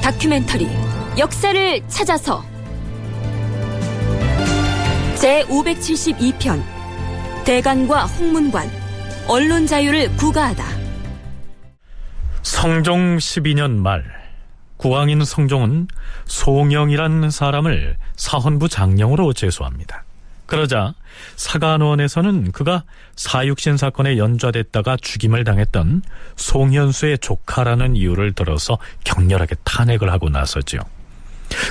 다큐멘터리 역사를 찾아서 제572편 대간과 홍문관 언론 자유를 구가하다. 성종 12년 말 국왕인 성종은 송영이라는 사람을 사헌부 장령으로 제수합니다. 그러자 사간원에서는 그가 사육신 사건에 연좌됐다가 죽임을 당했던 송현수의 조카라는 이유를 들어서 격렬하게 탄핵을 하고 나서죠.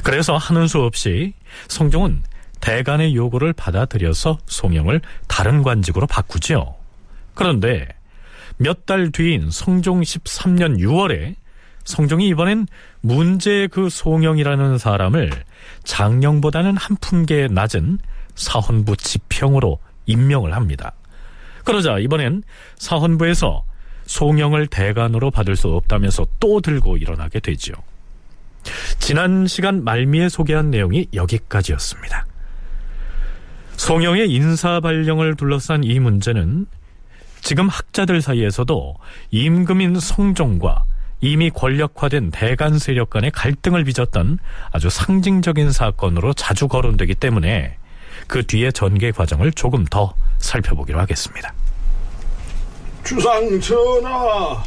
그래서 하는 수 없이 성종은 대간의 요구를 받아들여서 송영을 다른 관직으로 바꾸죠. 그런데 몇 달 뒤인 성종 13년 6월에 성종이 이번엔 문제의 그 송영이라는 사람을 장령보다는 한 품계 낮은 사헌부 지평으로 임명을 합니다. 그러자 이번엔 사헌부에서 송영을 대간으로 받을 수 없다면서 또 들고 일어나게 되죠. 지난 시간 말미에 소개한 내용이 여기까지였습니다. 송영의 인사발령을 둘러싼 이 문제는 지금 학자들 사이에서도 임금인 성종과 이미 권력화된 대간 세력 간의 갈등을 빚었던 아주 상징적인 사건으로 자주 거론되기 때문에 그 뒤의 전개 과정을 조금 더 살펴보기로 하겠습니다. 주상 전하,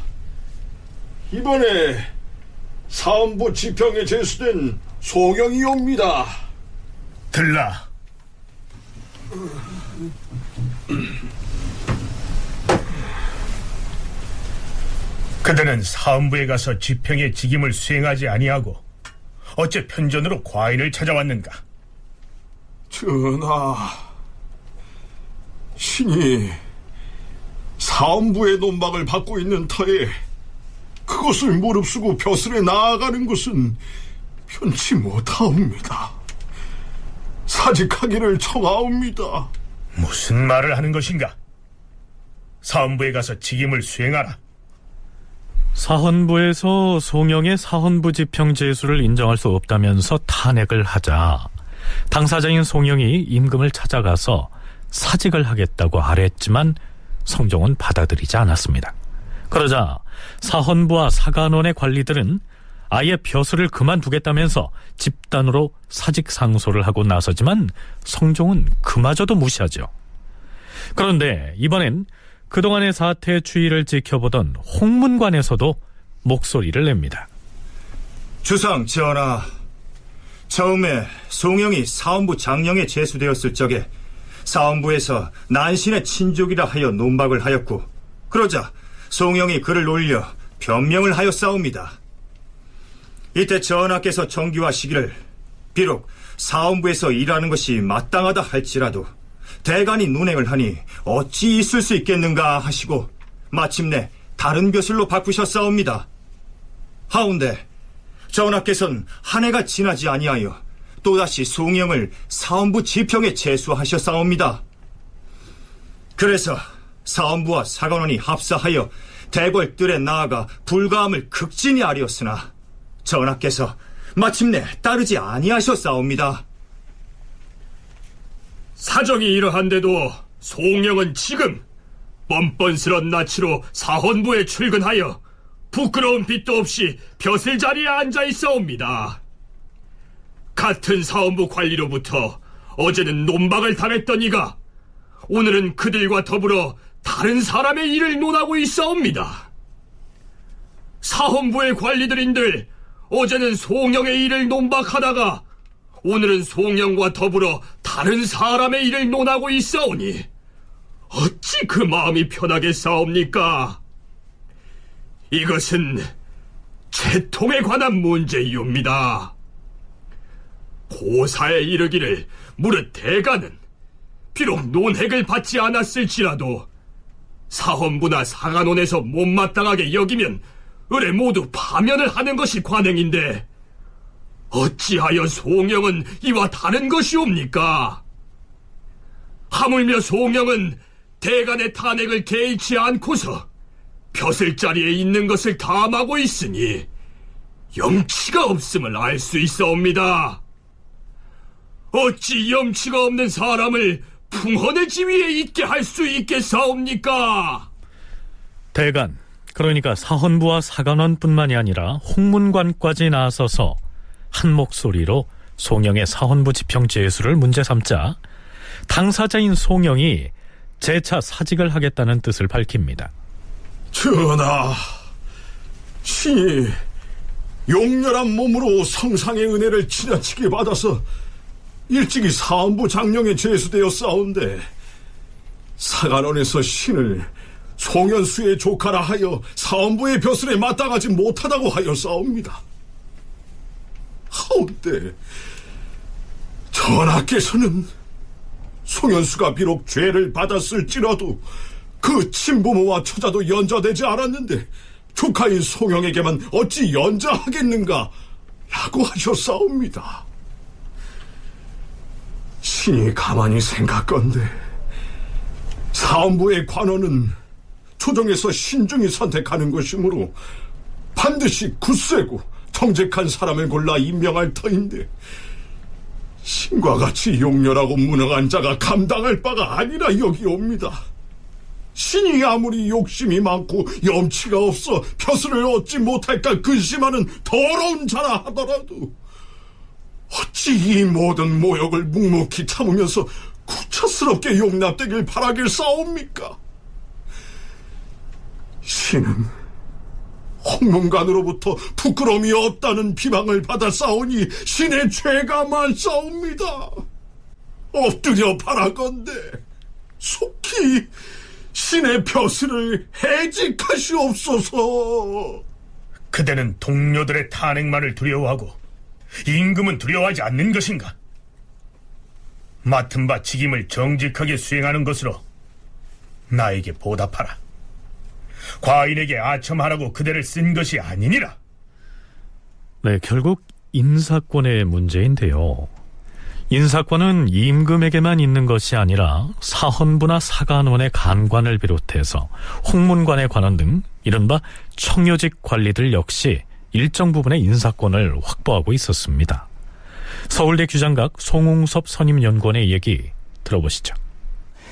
이번에 사헌부 지평에 제수된 송영이 옵니다. 들라. 그들은 사헌부에 가서 지평의 직임을 수행하지 아니하고 어째 편전으로 과인을 찾아왔는가? 전하, 신이 사헌부의 논박을 받고 있는 터에 그것을 무릅쓰고 벼슬에 나아가는 것은 편치 못하옵니다. 사직하기를 청하옵니다. 무슨 말을 하는 것인가? 사헌부에 가서 직임을 수행하라. 사헌부에서 송영의 사헌부 지평 제수를 인정할 수 없다면서 탄핵을 하자 당사자인 송영이 임금을 찾아가서 사직을 하겠다고 아뢰었지만 성종은 받아들이지 않았습니다. 그러자 사헌부와 사간원의 관리들은 아예 벼슬을 그만두겠다면서 집단으로 사직 상소를 하고 나서지만 성종은 그마저도 무시하죠. 그런데 이번엔 그동안의 사태의 추이를 지켜보던 홍문관에서도 목소리를 냅니다. 주상 전하, 처음에 송영이 사헌부 장령에 제수되었을 적에 사헌부에서 난신의 친족이라 하여 논박을 하였고, 그러자 송영이 그를 올려 변명을 하였사옵니다. 이때 전하께서 정기화시기를 비록 사헌부에서 일하는 것이 마땅하다 할지라도 대간이 논행을 하니 어찌 있을 수 있겠는가 하시고 마침내 다른 벼슬로 바꾸셨사옵니다. 하운데 전하께서는 한 해가 지나지 아니하여 또다시 송영을 사헌부 지평에 제수하셨사옵니다. 그래서 사헌부와 사간원이 합사하여 대궐뜰에 나아가 불가함을 극진히 아뢰었으나 전하께서 마침내 따르지 아니하셨사옵니다. 사정이 이러한데도 송영은 지금 뻔뻔스런 낯으로 사헌부에 출근하여 부끄러운 빚도 없이 벼슬 자리에 앉아 있사옵니다. 같은 사헌부 관리로부터 어제는 논박을 당했던 이가 오늘은 그들과 더불어 다른 사람의 일을 논하고 있사옵니다. 사헌부의 관리들인들 어제는 송영의 일을 논박하다가 오늘은 송영과 더불어 다른 사람의 일을 논하고 있사오니 어찌 그 마음이 편하겠사옵니까? 이것은 채통에 관한 문제이옵니다. 고사에 이르기를 무릇 대간은 비록 논핵을 받지 않았을지라도 사헌부나 사간원에서 못마땅하게 여기면 을에 모두 파면을 하는 것이 관행인데 어찌하여 송영은 이와 다른 것이옵니까? 하물며 송영은 대간의 탄핵을 개의치 않고서 벼슬자리에 있는 것을 탐하고 있으니 염치가 없음을 알 수 있사옵니다. 어찌 염치가 없는 사람을 풍헌의 지위에 있게 할 수 있겠사옵니까? 대간, 그러니까 사헌부와 사간원뿐만이 아니라 홍문관까지 나서서 한 목소리로 송영의 사헌부 지평 제수를 문제 삼자 당사자인 송영이 재차 사직을 하겠다는 뜻을 밝힙니다. 전하, 신이 용렬한 몸으로 성상의 은혜를 지나치게 받아서 일찍이 사헌부 장령에 제수되었사온데 사간원에서 신을 송현수의 조카라 하여 사헌부의 벼슬에 마땅하지 못하다고 하였사옵니다. 하온데 전하께서는 송현수가 비록 죄를 받았을지라도 그 친부모와 처자도 연좌되지 않았는데 조카인 송영에게만 어찌 연좌하겠는가 라고 하셨사옵니다. 신이 가만히 생각건대 사헌부의 관원은 조정에서 신중히 선택하는 것이므로 반드시 굳세고 정직한 사람을 골라 임명할 터인데 신과 같이 용렬하고 무능한 자가 감당할 바가 아니라 여기옵니다. 신이 아무리 욕심이 많고 염치가 없어 벼슬을 얻지 못할까 근심하는 더러운 자라 하더라도 어찌 이 모든 모욕을 묵묵히 참으면서 구차스럽게 용납되길 바라길사옵니까? 신은 홍문관으로부터 부끄러움이 없다는 비방을 받았사오니 신의 죄가 많사옵니다. 엎드려 바라건대 속히 신의 벼슬을 해직하시옵소서. 그대는 동료들의 탄핵만을 두려워하고 임금은 두려워하지 않는 것인가? 맡은 바 직임을 정직하게 수행하는 것으로 나에게 보답하라. 과인에게 아첨하라고 그대를 쓴 것이 아니니라. 네, 결국 인사권의 문제인데요. 인사권은 임금에게만 있는 것이 아니라 사헌부나 사간원의 간관을 비롯해서 홍문관의 관원 등 이른바 청요직 관리들 역시 일정 부분의 인사권을 확보하고 있었습니다. 서울대 규장각 송웅섭 선임연구원의 얘기 들어보시죠.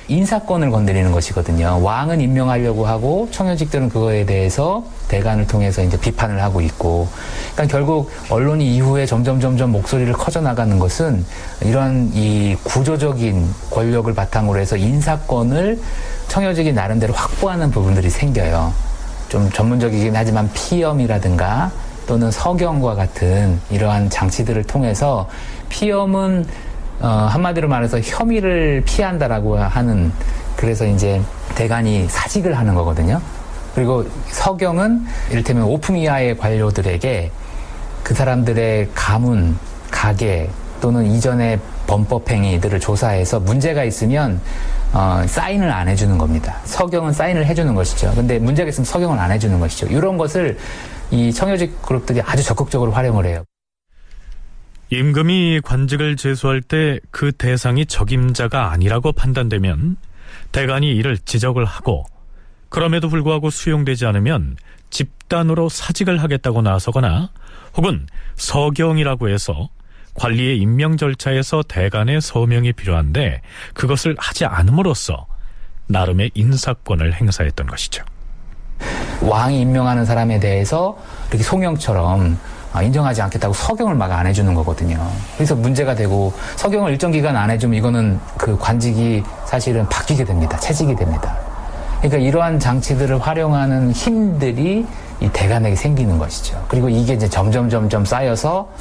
인사권을 건드리는 것이거든요. 왕은 임명하려고 하고 청요직들은 그거에 대해서 대간을 통해서 이제 비판을 하고 있고, 그러니까 결국 언론이 이후에 점점 목소리를 커져나가는 것은 이런 이 구조적인 권력을 바탕으로 해서 인사권을 청요직이 나름대로 확보하는 부분들이 생겨요. 좀 전문적이긴 하지만 피엄이라든가 또는 서경과 같은 이러한 장치들을 통해서 피엄은 한마디로 말해서 혐의를 피한다라고 하는, 그래서 이제 대간이 사직을 하는 거거든요. 그리고 서경은 이를테면 오품 이하의 관료들에게 그 사람들의 가문, 가계 또는 이전의 범법행위들을 조사해서 문제가 있으면 사인을 안 해주는 겁니다. 서경은 사인을 해주는 것이죠. 근데 문제가 있으면 서경을 안 해주는 것이죠. 이런 것을 이 청요직 그룹들이 아주 적극적으로 활용을 해요. 임금이 관직을 제수할 때 그 대상이 적임자가 아니라고 판단되면 대간이 이를 지적을 하고, 그럼에도 불구하고 수용되지 않으면 집단으로 사직을 하겠다고 나서거나 혹은 서경이라고 해서 관리의 임명 절차에서 대간의 서명이 필요한데 그것을 하지 않음으로써 나름의 인사권을 행사했던 것이죠. 왕이 임명하는 사람에 대해서 이렇게 송영처럼 인정하지 않겠다고 서경을 막 안 해주는 거거든요. 그래서 문제가 되고, 서경을 일정 기간 안 해주면 이거는 그 관직이 사실은 바뀌게 됩니다. 채직이 됩니다. 그러니까 이러한 장치들을 활용하는 힘들이 이 대간에게 생기는 것이죠. 그리고 이게 이제 점점 쌓여서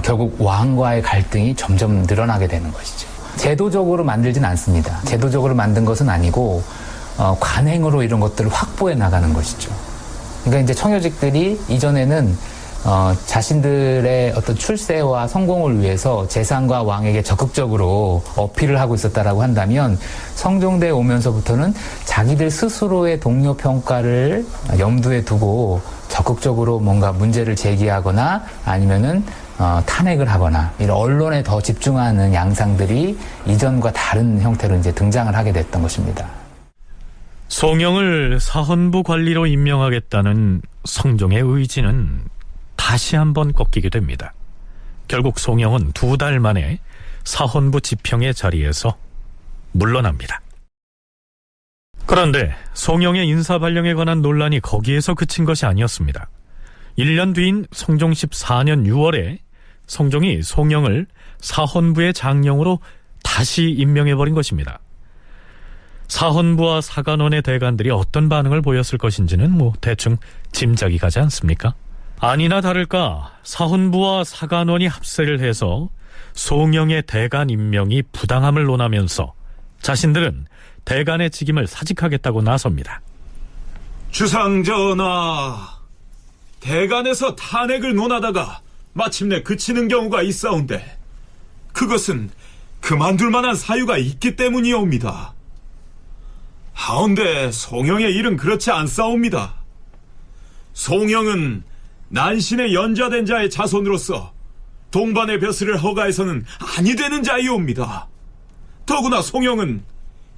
결국 왕과의 갈등이 점점 늘어나게 되는 것이죠. 제도적으로 만들진 않습니다. 제도적으로 만든 것은 아니고 관행으로 이런 것들을 확보해 나가는 것이죠. 그러니까 이제 청요직들이 이전에는 자신들의 어떤 출세와 성공을 위해서 재상과 왕에게 적극적으로 어필을 하고 있었다라고 한다면, 성종대에 오면서부터는 자기들 스스로의 동료 평가를 염두에 두고 적극적으로 뭔가 문제를 제기하거나 아니면은 탄핵을 하거나 이런 언론에 더 집중하는 양상들이 이전과 다른 형태로 이제 등장을 하게 됐던 것입니다. 송영을 사헌부 관리로 임명하겠다는 성종의 의지는 다시 한번 꺾이게 됩니다. 결국 송영은 2달 만에 사헌부 지평의 자리에서 물러납니다. 그런데 송영의 인사발령에 관한 논란이 거기에서 그친 것이 아니었습니다. 1년 뒤인 성종 14년 6월에 성종이 송영을 사헌부의 장령으로 다시 임명해버린 것입니다. 사헌부와 사간원의 대관들이 어떤 반응을 보였을 것인지는 대충 짐작이 가지 않습니까? 아니나 다를까 사헌부와 사간원이 합세를 해서 송영의 대관 임명이 부당함을 논하면서 자신들은 대관의 직임을 사직하겠다고 나섭니다. 주상전하, 대관에서 탄핵을 논하다가 마침내 그치는 경우가 있사온데 그것은 그만둘 만한 사유가 있기 때문이옵니다. 하온데 송영의 일은 그렇지 않사옵니다. 송영은 난신에 연좌된 자의 자손으로서 동반의 벼슬을 허가해서는 아니 되는 자이옵니다. 더구나 송영은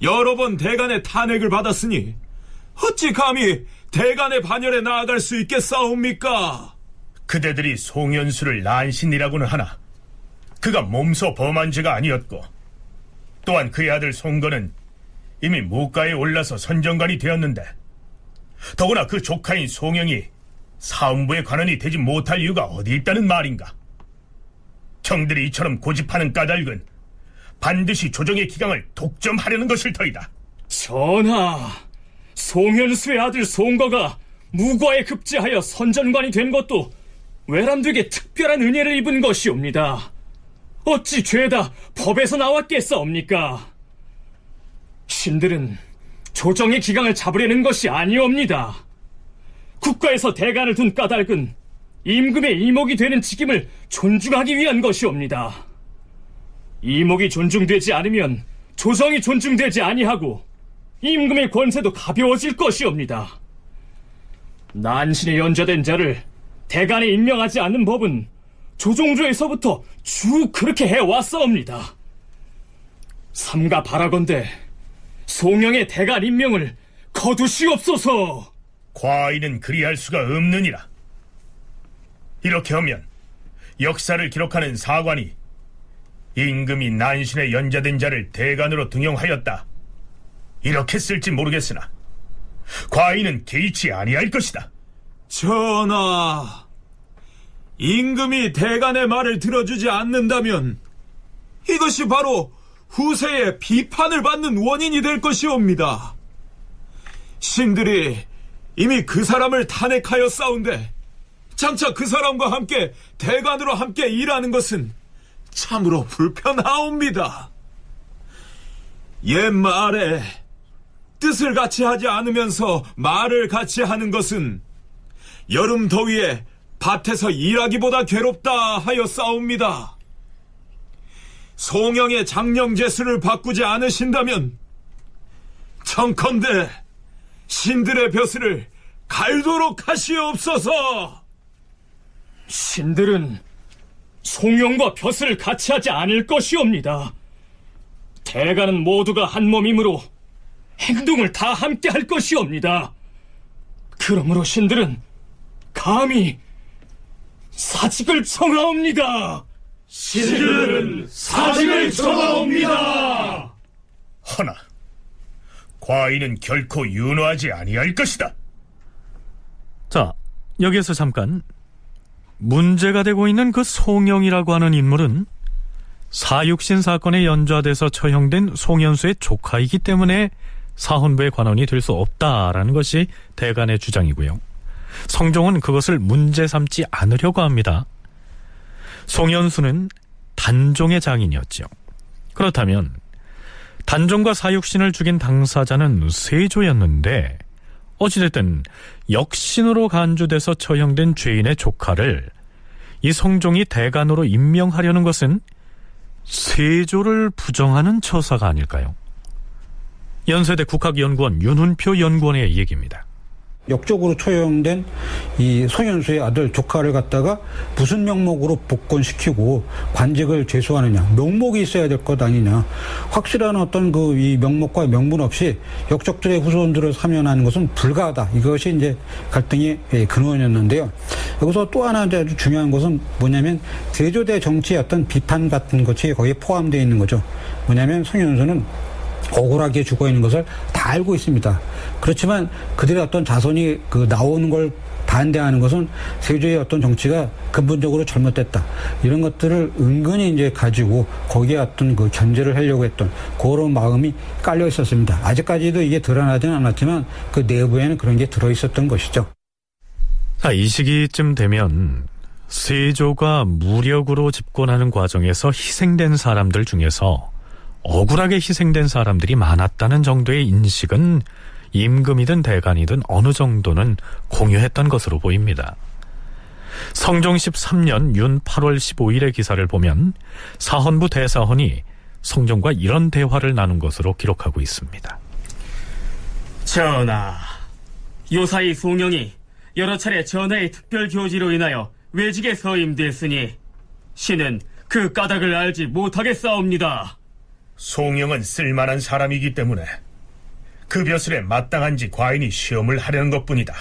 여러 번 대간의 탄핵을 받았으니 어찌 감히 대간의 반열에 나아갈 수 있겠사옵니까? 그대들이 송현수를 난신이라고는 하나 그가 몸소 범한 죄가 아니었고 또한 그의 아들 송건은 이미 무가에 올라서 선정관이 되었는데 더구나 그 조카인 송영이 사헌부의 관원이 되지 못할 이유가 어디 있다는 말인가? 형들이 이처럼 고집하는 까닭은 반드시 조정의 기강을 독점하려는 것일 터이다. 전하, 송현수의 아들 송거가 무과에 급제하여 선전관이 된 것도 외람되게 특별한 은혜를 입은 것이옵니다. 어찌 죄다 법에서 나왔겠사옵니까? 신들은 조정의 기강을 잡으려는 것이 아니옵니다. 국가에서 대간을 둔 까닭은 임금의 이목이 되는 직임을 존중하기 위한 것이옵니다. 이목이 존중되지 않으면 조정이 존중되지 아니하고 임금의 권세도 가벼워질 것이옵니다. 난신에 연좌된 자를 대간에 임명하지 않는 법은 조종조에서부터 쭉 그렇게 해왔사옵니다. 삼가 바라건대 송영의 대간 임명을 거두시옵소서. 과인은 그리할 수가 없느니라. 이렇게 하면 역사를 기록하는 사관이 임금이 난신에 연좌된 자를 대간으로 등용하였다 이렇게 쓸지 모르겠으나 과인은 개의치 아니할 것이다. 전하, 임금이 대간의 말을 들어주지 않는다면 이것이 바로 후세에 비판을 받는 원인이 될 것이옵니다. 신들이 이미 그 사람을 탄핵하였사온데 장차 그 사람과 함께 대관으로 함께 일하는 것은 참으로 불편하옵니다. 옛말에 뜻을 같이 하지 않으면서 말을 같이 하는 것은 여름 더위에 밭에서 일하기보다 괴롭다 하였사옵니다. 송영의 장령제수를 바꾸지 않으신다면 청컨대 신들의 벼슬을 갈도록 하시옵소서. 신들은 송영과 벼슬을 같이 하지 않을 것이옵니다. 대간은 모두가 한 몸이므로 행동을 다 함께 할 것이옵니다. 그러므로 신들은 감히 사직을 청하옵니다. 신들은 사직을 청하옵니다. 허나 과인은 결코 윤호하지 아니할 것이다. 자, 여기에서 잠깐 문제가 되고 있는 그 송영이라고 하는 인물은 사육신 사건에 연좌돼서 처형된 송현수의 조카이기 때문에 사헌부의 관원이 될 수 없다라는 것이 대간의 주장이고요. 성종은 그것을 문제 삼지 않으려고 합니다. 송현수는 단종의 장인이었죠. 그렇다면 단종과 사육신을 죽인 당사자는 세조였는데 어찌됐든 역신으로 간주돼서 처형된 죄인의 조카를 이 성종이 대간으로 임명하려는 것은 세조를 부정하는 처사가 아닐까요? 연세대 국학연구원 윤훈표 연구원의 얘기입니다. 역적으로 처형된 이 송현수의 아들 조카를 갖다가 무슨 명목으로 복권시키고 관직을 제수하느냐, 명목이 있어야 될 것 아니냐, 확실한 어떤 이 명목과 명분 없이 역적들의 후손들을 사면하는 것은 불가하다. 이것이 이제 갈등의 근원이었는데요. 여기서 또 하나 아주 중요한 것은 뭐냐면 세조대 정치의 어떤 비판 같은 것이 거기에 포함되어 있는 거죠. 뭐냐면 송현수는 억울하게 죽어 있는 것을 다 알고 있습니다. 그렇지만 그들의 어떤 자손이 나오는 걸 반대하는 것은 세조의 어떤 정치가 근본적으로 잘못됐다. 이런 것들을 은근히 이제 가지고 거기에 어떤 견제를 하려고 했던 그런 마음이 깔려 있었습니다. 아직까지도 이게 드러나지는 않았지만 그 내부에는 그런 게 들어 있었던 것이죠. 자, 이 시기쯤 되면 세조가 무력으로 집권하는 과정에서 희생된 사람들 중에서 억울하게 희생된 사람들이 많았다는 정도의 인식은 임금이든 대간이든 어느 정도는 공유했던 것으로 보입니다. 성종 13년 윤 8월 15일의 기사를 보면 사헌부 대사헌이 성종과 이런 대화를 나눈 것으로 기록하고 있습니다. 전하, 요사이 송영이 여러 차례 전하의 특별 교지로 인하여 외직에 서임됐으니 신은 그 까닭을 알지 못하겠사옵니다. 송영은 쓸만한 사람이기 때문에 그 벼슬에 마땅한지 과인이 시험을 하려는 것뿐이다.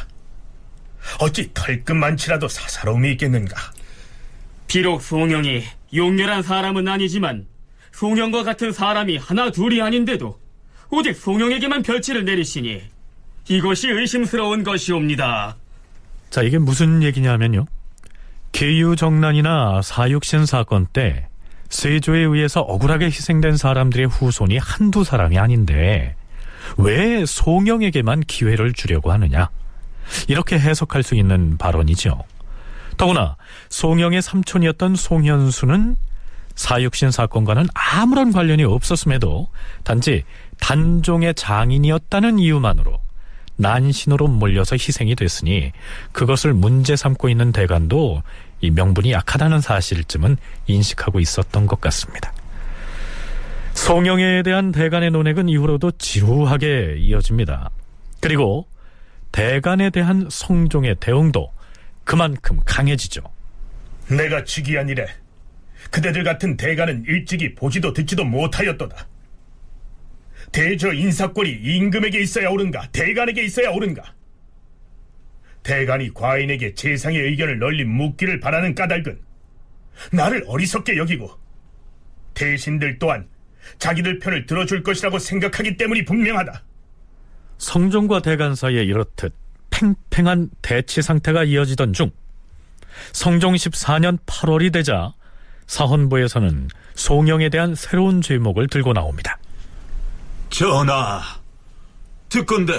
어찌 털끝만치라도 사사로움이 있겠는가? 비록 송영이 용렬한 사람은 아니지만 송영과 같은 사람이 하나 둘이 아닌데도 오직 송영에게만 별치를 내리시니 이것이 의심스러운 것이옵니다. 자, 이게 무슨 얘기냐면요, 계유정난이나 사육신 사건 때 세조에 의해서 억울하게 희생된 사람들의 후손이 한두 사람이 아닌데 왜 송영에게만 기회를 주려고 하느냐, 이렇게 해석할 수 있는 발언이죠. 더구나 송영의 삼촌이었던 송현수는 사육신 사건과는 아무런 관련이 없었음에도 단지 단종의 장인이었다는 이유만으로 난신으로 몰려서 희생이 됐으니 그것을 문제 삼고 있는 대간도 이 명분이 약하다는 사실쯤은 인식하고 있었던 것 같습니다. 송영에 대한 대간의 논핵은 이후로도 지루하게 이어집니다. 그리고 대간에 대한 성종의 대응도 그만큼 강해지죠. 내가 즉위한 이래 그대들 같은 대간은 일찍이 보지도 듣지도 못하였도다. 대저 인사권이 임금에게 있어야 옳은가, 대간에게 있어야 옳은가? 대간이 과인에게 재상의 의견을 널리 묻기를 바라는 까닭은 나를 어리석게 여기고 대신들 또한 자기들 편을 들어줄 것이라고 생각하기 때문이 분명하다. 성종과 대간 사이에 이렇듯 팽팽한 대치 상태가 이어지던 중 성종 14년 8월이 되자 사헌부에서는 송영에 대한 새로운 죄목을 들고 나옵니다. 전하, 듣건대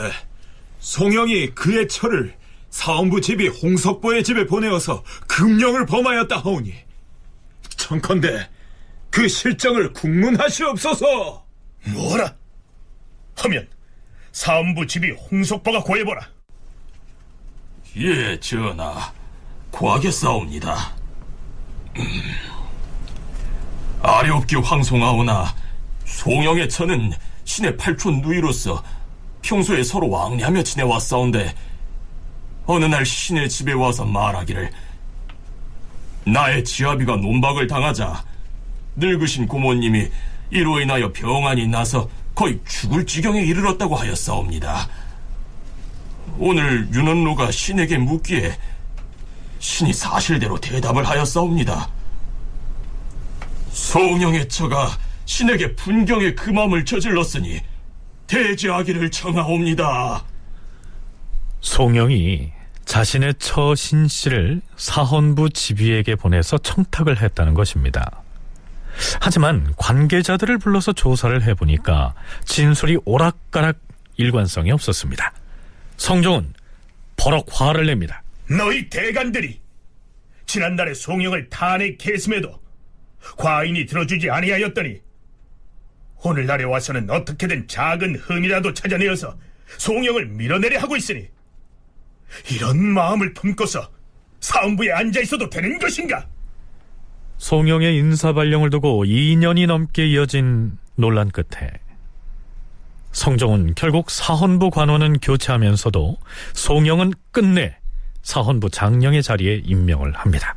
송영이 그의 처를 사헌부 집이 홍석보의 집에 보내어서 금령을 범하였다 하오니 청컨대 그 실정을 국문하시옵소서. 뭐라? 하면 사헌부 집이 홍석보가 고해보라. 예, 전하, 고하겠사옵니다. 아뢰옵기 황송하오나 송영의 처는 신의 팔촌 누이로서 평소에 서로 왕래하며 지내왔사온데 어느 날 신의 집에 와서 말하기를 나의 지아비가 논박을 당하자 늙으신 고모님이 이로 인하여 병환이 나서 거의 죽을 지경에 이르렀다고 하였사옵니다. 오늘 윤원로가 신에게 묻기에 신이 사실대로 대답을 하였사옵니다. 송영의 처가 신에게 분경의 금함을 저질렀으니 대지하기를 청하옵니다. 송영이 자신의 처 신씨를 사헌부 지휘에게 보내서 청탁을 했다는 것입니다. 하지만 관계자들을 불러서 조사를 해보니까 진술이 오락가락 일관성이 없었습니다. 성종은 버럭 화를 냅니다. 너희 대간들이 지난날에 송영을 탄핵했음에도 과인이 들어주지 아니하였더니 오늘날에 와서는 어떻게든 작은 흠이라도 찾아내어서 송영을 밀어내려 하고 있으니 이런 마음을 품고서 사헌부에 앉아있어도 되는 것인가? 송영의 인사발령을 두고 2년이 넘게 이어진 논란 끝에 성종은 결국 사헌부 관원은 교체하면서도 송영은 끝내 사헌부 장령의 자리에 임명을 합니다.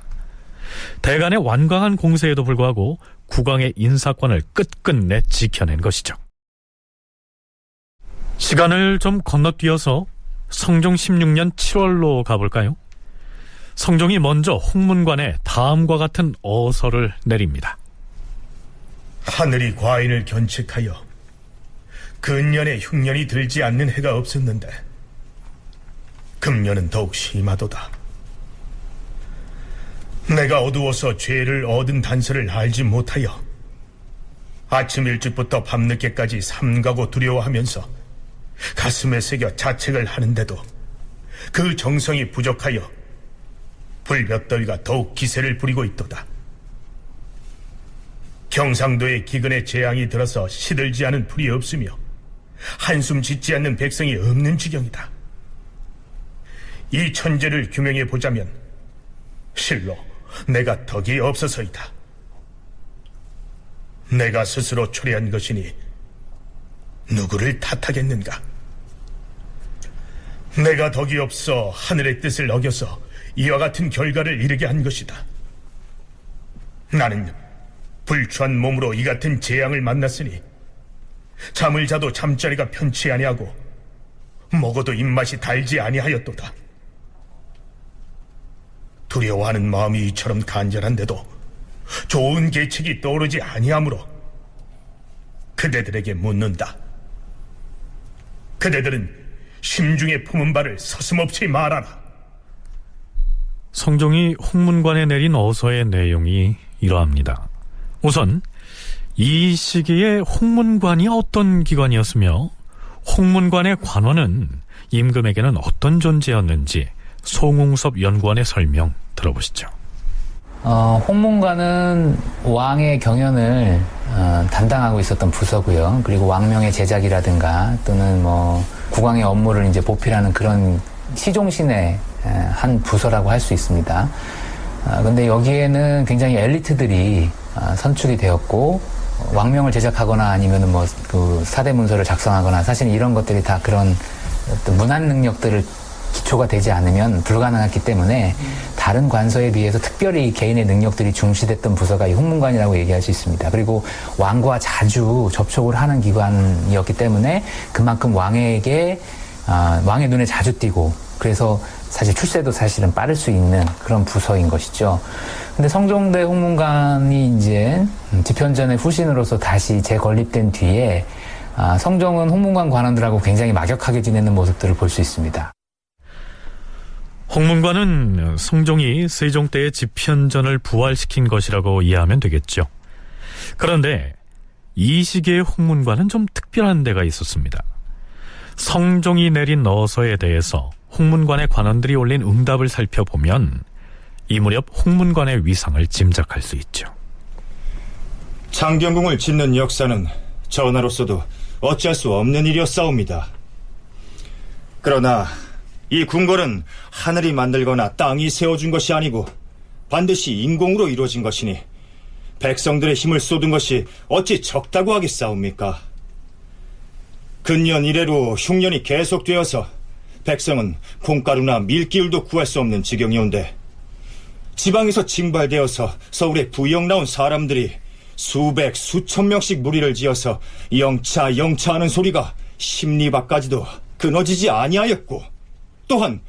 대간의 완강한 공세에도 불구하고 국왕의 인사권을 끝끝내 지켜낸 것이죠. 시간을 좀 건너뛰어서 성종 16년 7월로 가볼까요? 성종이 먼저 홍문관에 다음과 같은 어서를 내립니다. 하늘이 과인을 견책하여 근년에 흉년이 들지 않는 해가 없었는데 금년은 더욱 심하도다. 내가 어두워서 죄를 얻은 단서를 알지 못하여 아침 일찍부터 밤늦게까지 삼가고 두려워하면서 가슴에 새겨 자책을 하는데도 그 정성이 부족하여 불볕더위가 더욱 기세를 부리고 있도다. 경상도의 기근에 재앙이 들어서 시들지 않은 풀이 없으며 한숨 짓지 않는 백성이 없는 지경이다. 이 천재를 규명해 보자면 실로 내가 덕이 없어서이다. 내가 스스로 초래한 것이니 누구를 탓하겠는가? 내가 덕이 없어 하늘의 뜻을 어겨서 이와 같은 결과를 이르게 한 것이다. 나는 불추한 몸으로 이 같은 재앙을 만났으니 잠을 자도 잠자리가 편치 아니하고 먹어도 입맛이 달지 아니하였도다. 두려워하는 마음이 이처럼 간절한데도 좋은 계책이 떠오르지 아니하므로 그대들에게 묻는다. 그대들은 심중에 품은 바를 서슴없이 말하라. 성종이 홍문관에 내린 어서의 내용이 이러합니다. 우선 이 시기에 홍문관이 어떤 기관이었으며 홍문관의 관원은 임금에게는 어떤 존재였는지 송웅섭 연구원의 설명 들어보시죠. 홍문관은 왕의 경연을 담당하고 있었던 부서고요. 그리고 왕명의 제작이라든가 또는 국왕의 업무를 이제 보필하는 그런 시종신의 한 부서라고 할 수 있습니다. 근데 여기에는 굉장히 엘리트들이 선출이 되었고 왕명을 제작하거나 아니면은 그 사대 문서를 작성하거나 사실 이런 것들이 다 그런 어떤 문안 능력들을 기초가 되지 않으면 불가능했기 때문에 다른 관서에 비해서 특별히 개인의 능력들이 중시됐던 부서가 이 홍문관이라고 얘기할 수 있습니다. 그리고 왕과 자주 접촉을 하는 기관이었기 때문에 그만큼 왕의 눈에 자주 띄고 그래서 사실 출세도 사실은 빠를 수 있는 그런 부서인 것이죠. 근데 성종대 홍문관이 이제 집현전의 후신으로서 다시 재건립된 뒤에 성종은 홍문관 관원들하고 굉장히 막역하게 지내는 모습들을 볼 수 있습니다. 홍문관은 성종이 세종 때의 집현전을 부활시킨 것이라고 이해하면 되겠죠. 그런데 이 시기의 홍문관은 좀 특별한 데가 있었습니다. 성종이 내린 어서에 대해서 홍문관의 관원들이 올린 응답을 살펴보면 이 무렵 홍문관의 위상을 짐작할 수 있죠. 창경궁을 짓는 역사는 전하로서도 어찌할 수 없는 일이었사옵니다. 그러나 이 궁궐은 하늘이 만들거나 땅이 세워준 것이 아니고 반드시 인공으로 이루어진 것이니 백성들의 힘을 쏟은 것이 어찌 적다고 하겠사옵니까? 근년 이래로 흉년이 계속되어서 백성은 콩가루나 밀기울도 구할 수 없는 지경이온데 지방에서 징발되어서 서울에 부영 나온 사람들이 수백 수천 명씩 무리를 지어서 영차 하는 소리가 십리 밖까지도 끊어지지 아니하였고 또한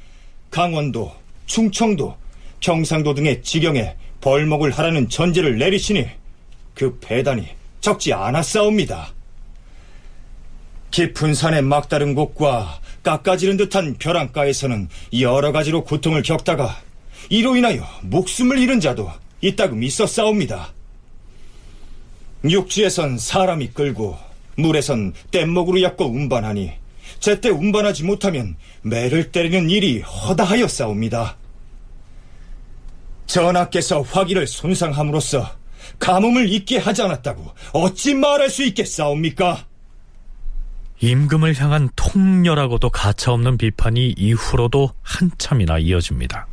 강원도, 충청도, 경상도 등의 지경에 벌목을 하라는 전제를 내리시니 그 배단이 적지 않았사옵니다. 깊은 산의 막다른 곳과 깎아지른 듯한 벼랑가에서는 여러 가지로 고통을 겪다가 이로 인하여 목숨을 잃은 자도 이따금 있었사옵니다. 육지에선 사람이 끌고 물에선 뗏목으로 엮어 운반하니 제때 운반하지 못하면 매를 때리는 일이 허다하였사옵니다. 전하께서 화기를 손상함으로써 가뭄을 잊게 하지 않았다고 어찌 말할 수 있겠사옵니까? 임금을 향한 통렬하고도 가차없는 비판이 이후로도 한참이나 이어집니다.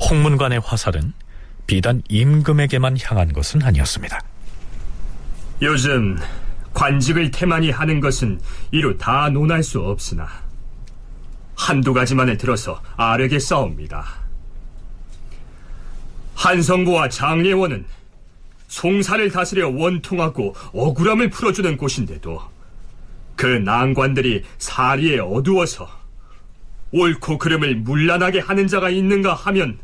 홍문관의 화살은 비단 임금에게만 향한 것은 아니었습니다. 요즘 관직을 태만히 하는 것은 이루 다 논할 수 없으나 한두 가지만을 들어서 아뢰겠사옵니다. 한성부와 장례원은 송사를 다스려 원통하고 억울함을 풀어주는 곳인데도 그 난관들이 사리에 어두워서 옳고 그름을 문란하게 하는 자가 있는가 하면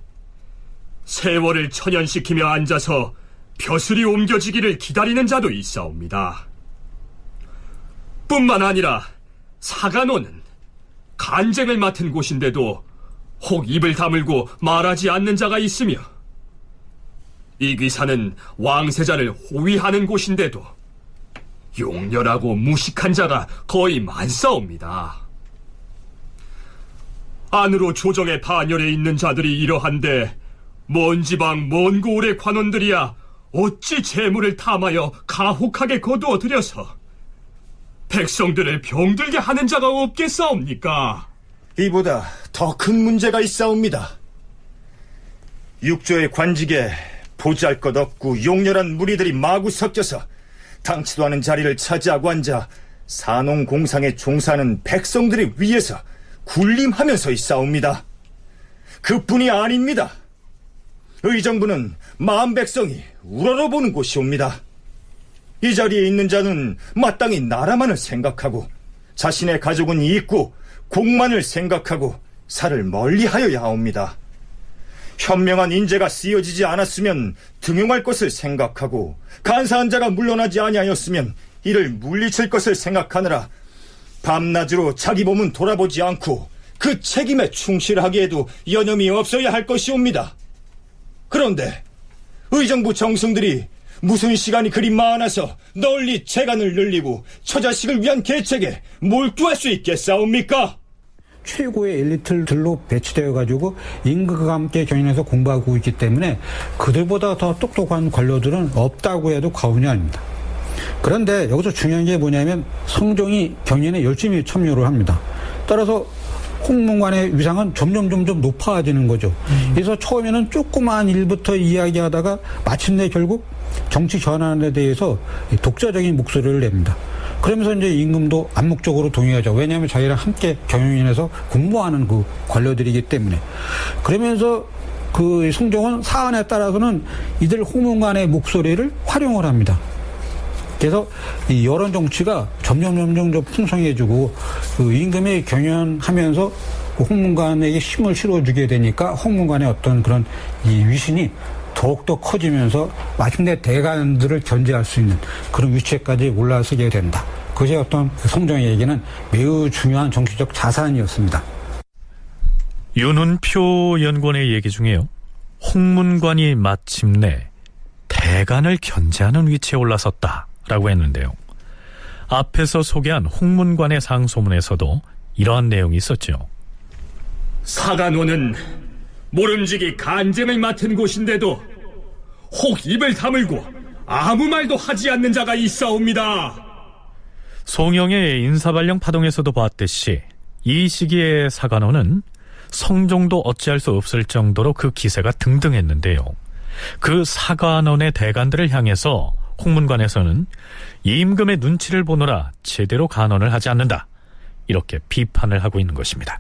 세월을 천연시키며 앉아서 벼슬이 옮겨지기를 기다리는 자도 있사옵니다. 뿐만 아니라 사간호는 간쟁을 맡은 곳인데도 혹 입을 다물고 말하지 않는 자가 있으며, 이귀사는 왕세자를 호위하는 곳인데도 용렬하고 무식한 자가 거의 많사옵니다. 안으로 조정의 반열에 있는 자들이 이러한데 먼 지방 먼 고을의 관원들이야 어찌 재물을 탐하여 가혹하게 거두어 들여서 백성들을 병들게 하는 자가 없겠사옵니까? 이보다 더 큰 문제가 있사옵니다. 육조의 관직에 보잘것없고 용렬한 무리들이 마구 섞여서 당치도 않은 자리를 차지하고 앉아 산농공상에 종사하는 백성들의 위에서 군림하면서 있사옵니다. 그뿐이 아닙니다. 의정부는 마음 백성이 우러러보는 곳이옵니다. 이 자리에 있는 자는 마땅히 나라만을 생각하고 자신의 가족은 잊고 공만을 생각하고 살을 멀리하여야 하옵니다. 현명한 인재가 쓰여지지 않았으면 등용할 것을 생각하고 간사한 자가 물러나지 아니하였으면 이를 물리칠 것을 생각하느라 밤낮으로 자기 몸은 돌아보지 않고 그 책임에 충실하기에도 여념이 없어야 할 것이옵니다. 그런데 의정부 정승들이 무슨 시간이 그리 많아서 널리 재간을 늘리고 처자식을 위한 계책에 몰두할 수 있겠사옵니까? 최고의 엘리트들로 배치되어가지고 임금과 함께 경연해서 공부하고 있기 때문에 그들보다 더 똑똑한 관료들은 없다고 해도 과언이 아닙니다. 그런데 여기서 중요한 게 뭐냐면 성종이 경연에 열심히 참여를 합니다. 따라서 홍문관의 위상은 점점 높아지는 거죠. 그래서 처음에는 조그마한 일부터 이야기하다가 마침내 결국 정치 전환에 대해서 독자적인 목소리를 냅니다. 그러면서 이제 임금도 암묵적으로 동의하죠. 왜냐하면 자기랑 함께 경영인에서 공부하는 그 관료들이기 때문에. 그러면서 그 성종은 사안에 따라서는 이들 홍문관의 목소리를 활용을 합니다. 그래서 이 여론 정치가 점점 풍성해지고 그 임금이 경연하면서 그 홍문관에게 힘을 실어주게 되니까 홍문관의 어떤 그런 이 위신이 더욱더 커지면서 마침내 대간들을 견제할 수 있는 그런 위치에까지 올라서게 된다. 그것이 어떤 성종에게는 매우 중요한 정치적 자산이었습니다. 윤은표 연구원의 얘기 중에요, 홍문관이 마침내 대간을 견제하는 위치에 올라섰다라고 했는데요. 앞에서 소개한 홍문관의 상소문에서도 이러한 내용이 있었죠. 사간호는 모름지기 간쟁을 맡은 곳인데도 혹 입을 다물고 아무 말도 하지 않는 자가 있사옵니다. 송영의 인사발령 파동에서도 봤듯이 이 시기의 사간호는 성종도 어찌할 수 없을 정도로 그 기세가 등등했는데요. 그 사간원의 대간들을 향해서 홍문관에서는 임금의 눈치를 보느라 제대로 간언을 하지 않는다, 이렇게 비판을 하고 있는 것입니다.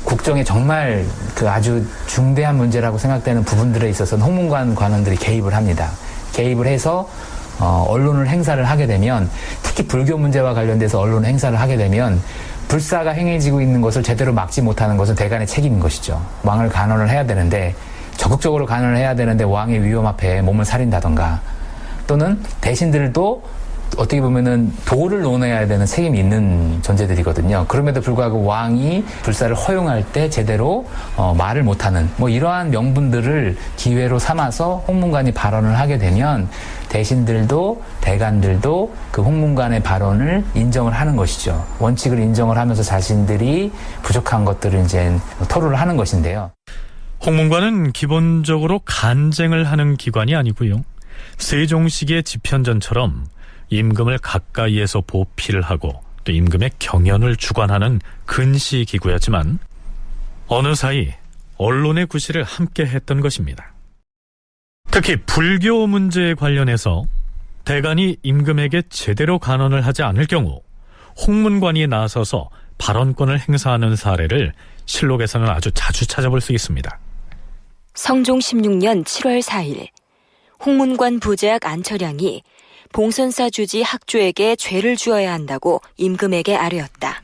국정에 정말 그 아주 중대한 문제라고 생각되는 부분들에 있어서는 홍문관 관원들이 개입을 합니다. 개입을 해서 언론을 행사를 하게 되면, 특히 불교 문제와 관련돼서 언론 행사를 하게 되면 불사가 행해지고 있는 것을 제대로 막지 못하는 것은 대간의 책임인 것이죠. 왕을 간언을 해야 되는데, 적극적으로 간언을 해야 되는데 왕의 위험 앞에 몸을 사린다던가, 또는 대신들도 어떻게 보면은 도를 논해야 되는 책임이 있는 존재들이거든요. 그럼에도 불구하고 왕이 불사를 허용할 때 제대로 말을 못하는 이러한 명분들을 기회로 삼아서 홍문관이 발언을 하게 되면 대신들도 대간들도 그 홍문관의 발언을 인정을 하는 것이죠. 원칙을 인정을 하면서 자신들이 부족한 것들을 이제 토로를 하는 것인데요. 홍문관은 기본적으로 간쟁을 하는 기관이 아니고요, 세종시기의 집현전처럼 임금을 가까이에서 보필을 하고 또 임금의 경연을 주관하는 근시기구였지만 어느 사이 언론의 구실을 함께 했던 것입니다. 특히 불교 문제에 관련해서 대간이 임금에게 제대로 간언을 하지 않을 경우 홍문관이 나서서 발언권을 행사하는 사례를 실록에서는 아주 자주 찾아볼 수 있습니다. 성종 16년 7월 4일 홍문관 부제학 안철양이 봉선사 주지 학조에게 죄를 주어야 한다고 임금에게 아뢰었다.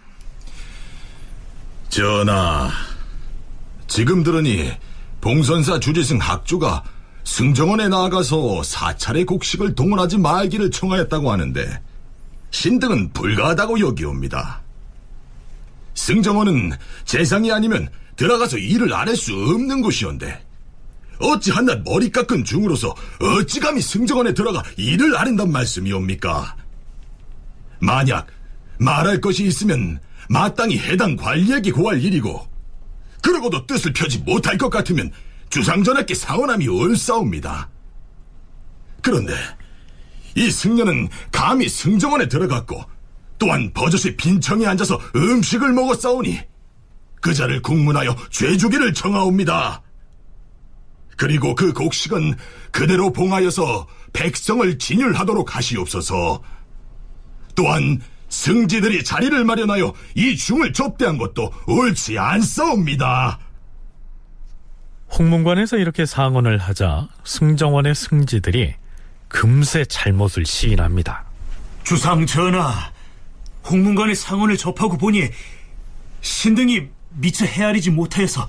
전하, 지금 들으니 봉선사 주지승 학조가 승정원에 나아가서 사찰의 곡식을 동원하지 말기를 청하였다고 하는데 신등은 불가하다고 여기옵니다. 승정원은 재상이 아니면 들어가서 일을 안 할 수 없는 곳이온데 어찌 한낱 머리 깎은 중으로서 어찌 감히 승정원에 들어가 일을 안 한단 말씀이옵니까? 만약 말할 것이 있으면 마땅히 해당 관리에게 고할 일이고 그러고도 뜻을 펴지 못할 것 같으면 주상전하께 상언함이 옳사옵니다. 그런데 이 승려는 감히 승정원에 들어갔고 또한 버젓이 빈청에 앉아서 음식을 먹었사오니 그 자를 국문하여 죄주기를 청하옵니다. 그리고 그 곡식은 그대로 봉하여서 백성을 진율하도록 하시옵소서. 또한 승지들이 자리를 마련하여 이 중을 접대한 것도 옳지 않사옵니다. 홍문관에서 이렇게 상언을 하자 승정원의 승지들이 금세 잘못을 시인합니다. 주상 전하, 홍문관의 상언을 접하고 보니 신등이 미처 헤아리지 못하여서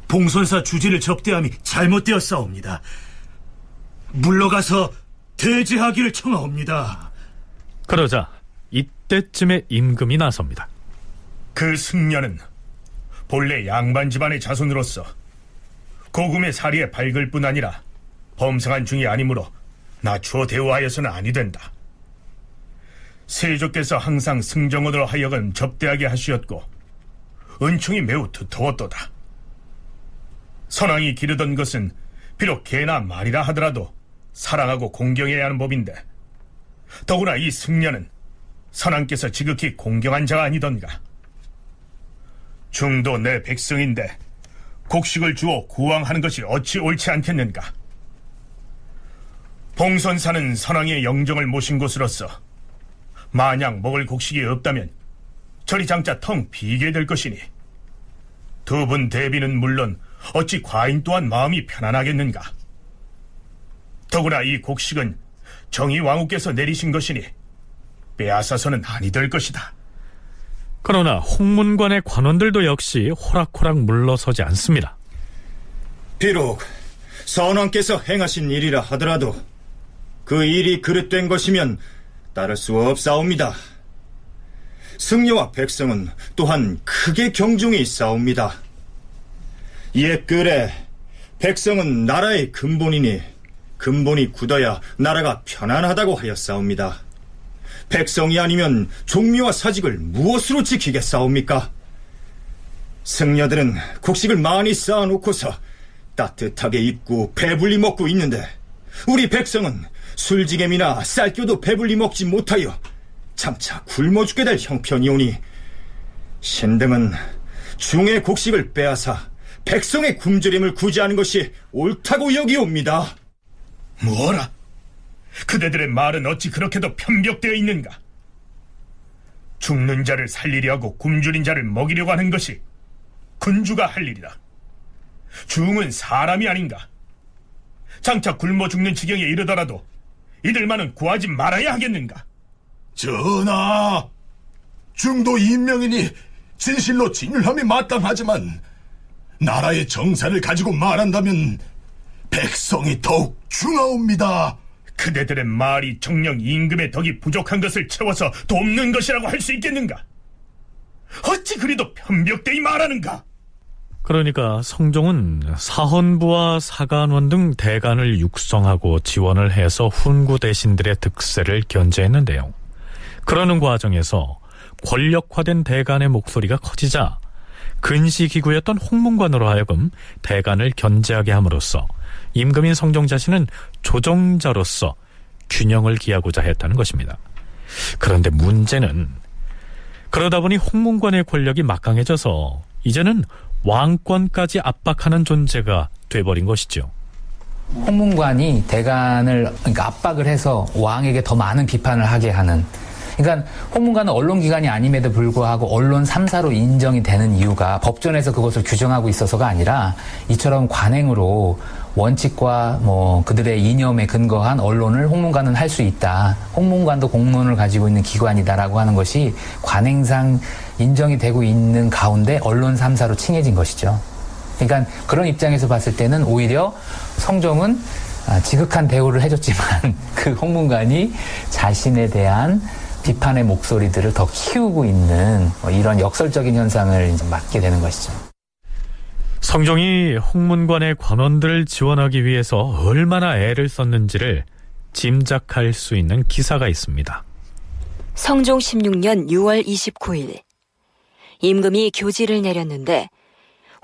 봉선사 주지를 접대함이 잘못되었사옵니다. 물러가서 대제하기를 청하옵니다. 그러자 이때쯤에 임금이 나섭니다. 그 승려는 본래 양반 집안의 자손으로서 고금의 사리에 밝을 뿐 아니라 범상한 중이 아니므로 낮추어 대우하여서는 아니 된다. 세조께서 항상 승정원으로 하여금 접대하게 하시었고 은총이 매우 두터웠도다. 선왕이 기르던 것은 비록 개나 말이라 하더라도 사랑하고 공경해야 하는 법인데 더구나 이 승려는 선왕께서 지극히 공경한 자가 아니던가. 중도 내 백성인데 곡식을 주어 구왕하는 것이 어찌 옳지 않겠는가. 봉선사는 선왕의 영정을 모신 곳으로서 만약 먹을 곡식이 없다면 저리 장차 텅 비게 될 것이니 두 분 대비는 물론 어찌 과인 또한 마음이 편안하겠는가. 더구나 이 곡식은 정의 왕후께서 내리신 것이니 빼앗아서는 아니 될 것이다. 그러나 홍문관의 관원들도 역시 호락호락 물러서지 않습니다. 비록 선왕께서 행하신 일이라 하더라도 그 일이 그릇된 것이면 따를 수 없사옵니다. 승려와 백성은 또한 크게 경중이 있사옵니다. 옛글에 백성은 나라의 근본이니 근본이 굳어야 나라가 편안하다고 하였사옵니다. 백성이 아니면 종묘와 사직을 무엇으로 지키겠사옵니까? 승려들은 곡식을 많이 쌓아놓고서 따뜻하게 입고 배불리 먹고 있는데 우리 백성은 술지개미나 쌀교도 배불리 먹지 못하여 장차 굶어 죽게 될 형편이오니 신등은 중의 곡식을 빼앗아 백성의 굶주림을 구제하는 것이 옳다고 여기옵니다. 뭐라? 그대들의 말은 어찌 그렇게도 편벽되어 있는가? 죽는 자를 살리려 하고 굶주린 자를 먹이려고 하는 것이 군주가 할 일이다. 중은 사람이 아닌가? 장차 굶어 죽는 지경에 이르더라도 이들만은 구하지 말아야 하겠는가? 전하, 중도 인명이니 진실로 진율함이 마땅하지만 나라의 정사를 가지고 말한다면 백성이 더욱 중하옵니다. 그대들의 말이 정녕 임금의 덕이 부족한 것을 채워서 돕는 것이라고 할 수 있겠는가? 어찌 그리도 편벽되이 말하는가? 그러니까 성종은 사헌부와 사간원 등 대간을 육성하고 지원을 해서 훈구 대신들의 득세를 견제했는데요. 그러는 과정에서 권력화된 대간의 목소리가 커지자 근시기구였던 홍문관으로 하여금 대간을 견제하게 함으로써 임금인 성종 자신은 조정자로서 균형을 기하고자 했다는 것입니다. 그런데 문제는 그러다 보니 홍문관의 권력이 막강해져서 이제는 왕권까지 압박하는 존재가 돼버린 것이죠. 홍문관이 대간을 그러니까 압박을 해서 왕에게 더 많은 비판을 하게 하는. 그러니까 홍문관은 언론기관이 아님에도 불구하고 언론 3사로 인정이 되는 이유가 법전에서 그것을 규정하고 있어서가 아니라 이처럼 관행으로 원칙과 그들의 이념에 근거한 언론을 홍문관은 할 수 있다. 홍문관도 공론을 가지고 있는 기관이다라고 하는 것이 관행상 인정이 되고 있는 가운데 언론 3사로 칭해진 것이죠. 그러니까 그런 입장에서 봤을 때는 오히려 성종은 지극한 대우를 해줬지만 그 홍문관이 자신에 대한 비판의 목소리들을 더 키우고 있는 이런 역설적인 현상을 이제 맞게 되는 것이죠. 성종이 홍문관의 관원들을 지원하기 위해서 얼마나 애를 썼는지를 짐작할 수 있는 기사가 있습니다. 성종 16년 6월 29일 임금이 교지를 내렸는데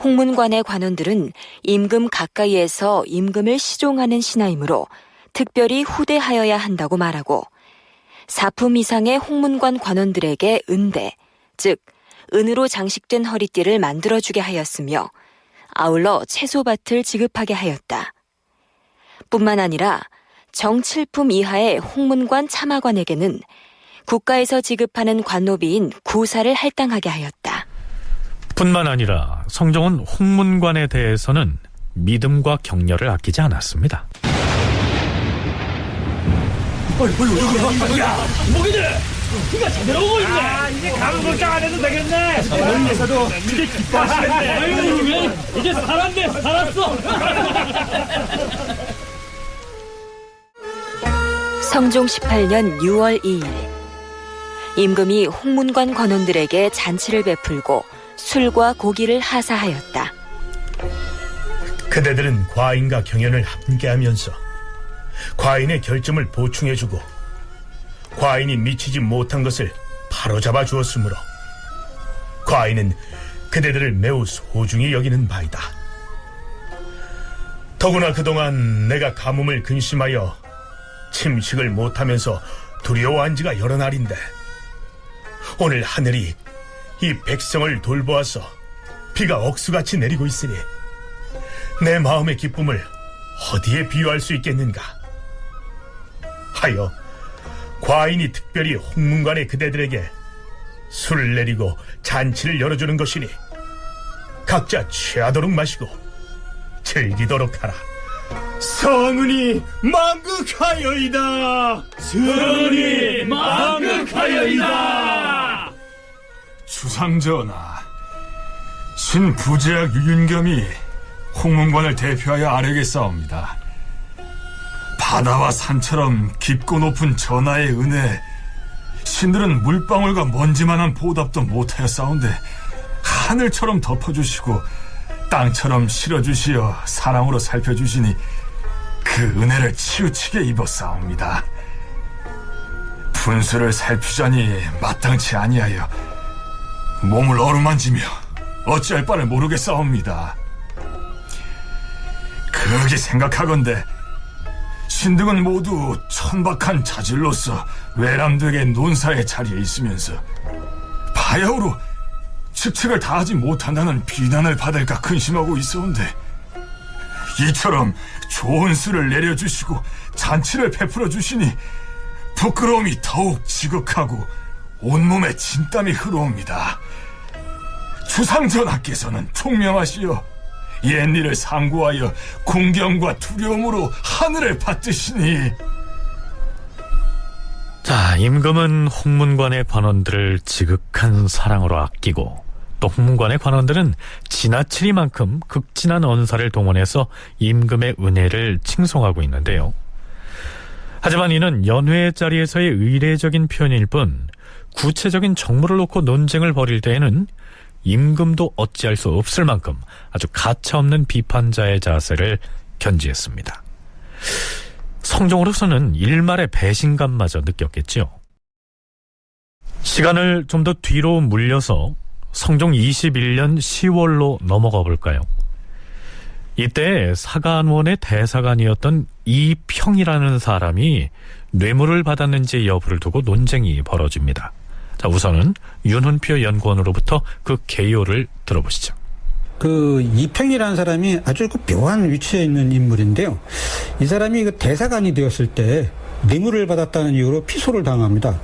홍문관의 관원들은 임금 가까이에서 임금을 시종하는 신하이므로 특별히 후대하여야 한다고 말하고 사품 이상의 홍문관 관원들에게 은대, 즉 은으로 장식된 허리띠를 만들어주게 하였으며 아울러 채소밭을 지급하게 하였다. 뿐만 아니라 정칠품 이하의 홍문관 참하관에게는 국가에서 지급하는 관노비인 구사를 할당하게 하였다. 뿐만 아니라 성종은 홍문관에 대해서는 믿음과 격려를 아끼지 않았습니다. 이제 가면 걱정 안 해도 되겠네. 어머니에서도 그게 기뻐하시겠네. 이제 살았네, 살았어. 성종 18년 6월 2일 임금이 홍문관 관원들에게 잔치를 베풀고 술과 고기를 하사하였다. 그대들은 과인과 경연을 함께하면서 과인의 결점을 보충해주고 과인이 미치지 못한 것을 바로잡아 주었으므로 과인은 그대들을 매우 소중히 여기는 바이다. 더구나 그동안 내가 가뭄을 근심하여 침식을 못하면서 두려워한 지가 여러 날인데 오늘 하늘이 이 백성을 돌보아서 비가 억수같이 내리고 있으니 내 마음의 기쁨을 어디에 비유할 수 있겠는가 하여 과인이 특별히 홍문관의 그대들에게 술을 내리고 잔치를 열어주는 것이니 각자 취하도록 마시고 즐기도록 하라. 성은이 만극하여이다. 성은이 만극하여이다. 주상전하, 신부제학 유윤겸이 홍문관을 대표하여 아뢰겠사옵니다. 바다와 산처럼 깊고 높은 전하의 은혜, 신들은 물방울과 먼지만한 보답도 못하였사온데 하늘처럼 덮어주시고 땅처럼 실어주시어 사랑으로 살펴주시니 그 은혜를 치우치게 입었사옵니다. 분수를 살피자니 마땅치 아니하여 몸을 어루만지며 어찌할 바를 모르겠사옵니다. 그러기 생각하건대 신등은 모두 천박한 자질로서 외람되게 논사의 자리에 있으면서 바야흐로 직책을 다하지 못한다는 비난을 받을까 근심하고 있었는데 이처럼 좋은 수를 내려주시고 잔치를 베풀어 주시니 부끄러움이 더욱 지극하고 온몸에 진땀이 흐르옵니다. 주상전하께서는 총명하시어 옛일을 상고하여 공경과 두려움으로 하늘을 받드시니. 자, 임금은 홍문관의 관원들을 지극한 사랑으로 아끼고 또 홍문관의 관원들은 지나치리만큼 극진한 언사를 동원해서 임금의 은혜를 칭송하고 있는데요. 하지만 이는 연회의 자리에서의 의례적인 표현일 뿐 구체적인 정무를 놓고 논쟁을 벌일 때에는 임금도 어찌할 수 없을 만큼 아주 가차없는 비판자의 자세를 견지했습니다. 성종으로서는 일말의 배신감마저 느꼈겠지요. 시간을 좀 더 뒤로 물려서 성종 21년 10월로 넘어가 볼까요? 이때 사간원의 대사관이었던 이평이라는 사람이 뇌물을 받았는지 여부를 두고 논쟁이 벌어집니다. 자, 우선은 윤훈표 연구원으로부터 그 개요를 들어보시죠. 그 이평이라는 사람이 아주 그 묘한 위치에 있는 인물인데요. 이 사람이 그 대사관이 되었을 때 뇌물을 받았다는 이유로 피소를 당합니다.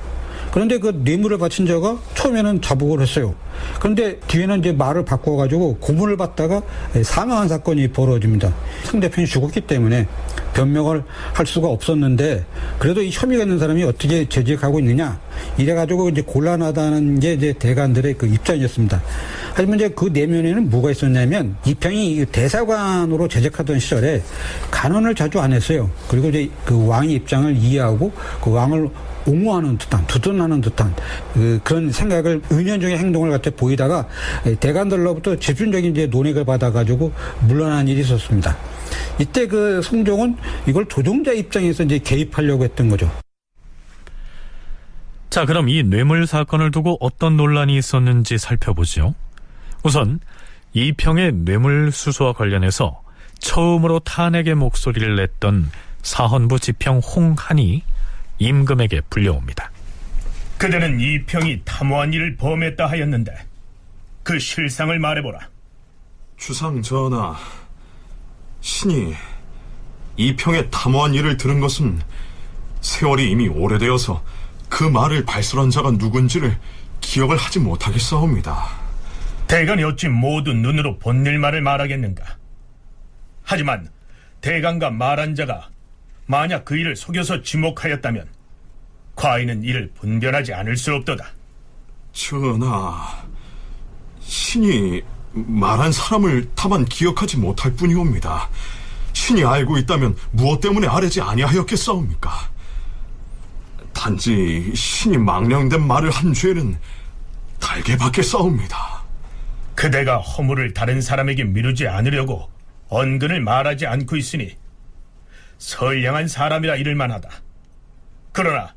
그런데 그 뇌물을 바친 자가 처음에는 자복을 했어요. 그런데 뒤에는 이제 말을 바꿔가지고 고문을 받다가 사망한 사건이 벌어집니다. 상대편이 죽었기 때문에 변명을 할 수가 없었는데 그래도 이 혐의가 있는 사람이 어떻게 재직하고 있느냐, 이래가지고 이제 곤란하다는 게 이제 대관들의 그 입장이었습니다. 하지만 이제 그 내면에는 뭐가 있었냐면 이평이 대사관으로 재직하던 시절에 간언을 자주 안 했어요. 그리고 이제 그 왕의 입장을 이해하고 그 왕을 옹호하는 듯한, 두둔하는 듯한 그런 생각을 은연중의 행동을 갖다 보이다가 대관들로부터 집중적인 이제 논의를 받아가지고 물러난 일이 있었습니다. 이때 그 성종은 이걸 조종자 입장에서 이제 개입하려고 했던 거죠. 자, 그럼 이 뇌물 사건을 두고 어떤 논란이 있었는지 살펴보죠. 우선 이평의 뇌물 수수와 관련해서 처음으로 탄핵의 목소리를 냈던 사헌부 지평 홍한이 임금에게 불려옵니다. 그대는 이평이 탐호한 일을 범했다 하였는데 그 실상을 말해보라. 주상 전하, 신이 이평의 탐호한 일을 들은 것은 세월이 이미 오래되어서 그 말을 발설한 자가 누군지를 기억을 하지 못하겠사옵니다. 대간이 어찌 모두 눈으로 본 일만을 말하겠는가? 하지만 대간과 말한 자가 만약 그 일을 속여서 지목하였다면 과인은 이를 분별하지 않을 수 없도다. 전하, 신이 말한 사람을 다만 기억하지 못할 뿐이옵니다. 신이 알고 있다면 무엇 때문에 아뢰지 아니하였겠사옵니까? 단지 신이 망령된 말을 한 죄는 달게밖에 싸웁니다. 그대가 허물을 다른 사람에게 미루지 않으려고 언근을 말하지 않고 있으니 선량한 사람이라 이를 만하다. 그러나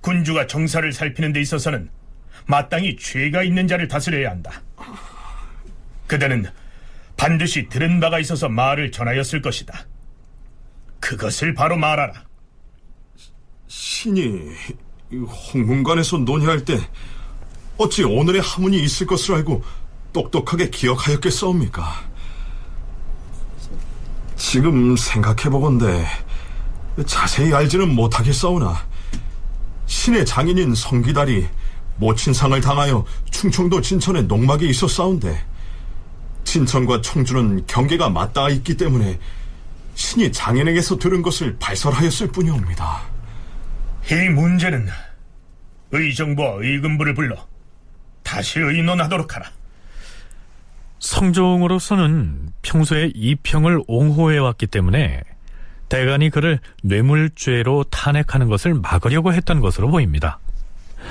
군주가 정사를 살피는 데 있어서는 마땅히 죄가 있는 자를 다스려야 한다. 그대는 반드시 들은 바가 있어서 말을 전하였을 것이다. 그것을 바로 말하라. 신이 홍문관에서 논의할 때 어찌 오늘의 하문이 있을 것을 알고 똑똑하게 기억하였겠사옵니까? 지금 생각해보건대 자세히 알지는 못하겠사오나 신의 장인인 성기달이 모친상을 당하여 충청도 진천에 농막에 있었사온데 진천과 청주는 경계가 맞닿아 있기 때문에 신이 장인에게서 들은 것을 발설하였을 뿐이옵니다. 이 문제는 의정부와 의금부를 불러 다시 의논하도록 하라. 성종으로서는 평소에 이평을 옹호해왔기 때문에 대간이 그를 뇌물죄로 탄핵하는 것을 막으려고 했던 것으로 보입니다.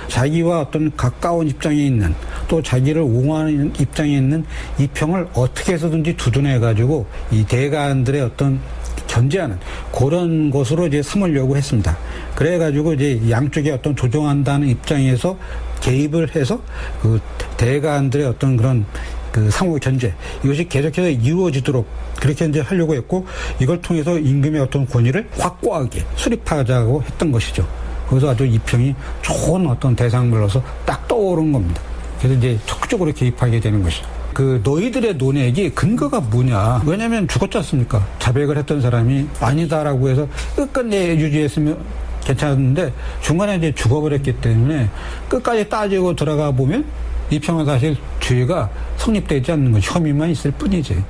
자기와 어떤 가까운 입장에 있는 또 자기를 옹호하는 입장에 있는 이평을 어떻게 해서든지 두둔해가지고 이 대간들의 어떤 견제하는 그런 것으로 이제 삼으려고 했습니다. 그래가지고 이제 양쪽의 어떤 조정한다는 입장에서 개입을 해서 그 대간들의 어떤 그런 그 상호 견제 이것이 계속해서 이루어지도록 그렇게 이제 하려고 했고 이걸 통해서 임금의 어떤 권위를 확고하게 수립하자고 했던 것이죠. 그래서 아주 이평이 좋은 어떤 대상물로서 딱 떠오른 겁니다. 그래서 이제 적극적으로 개입하게 되는 것이죠. 그 너희들의 논의의 근거가 뭐냐? 왜냐하면 죽었지 않습니까? 자백을 했던 사람이 아니다라고 해서 끝끝내 유지했으면 괜찮았는데 중간에 이제 죽어버렸기 때문에 끝까지 따지고 들어가 보면 이평은 사실 죄가 성립되지 않는 것, 혐의만 있을 뿐이지.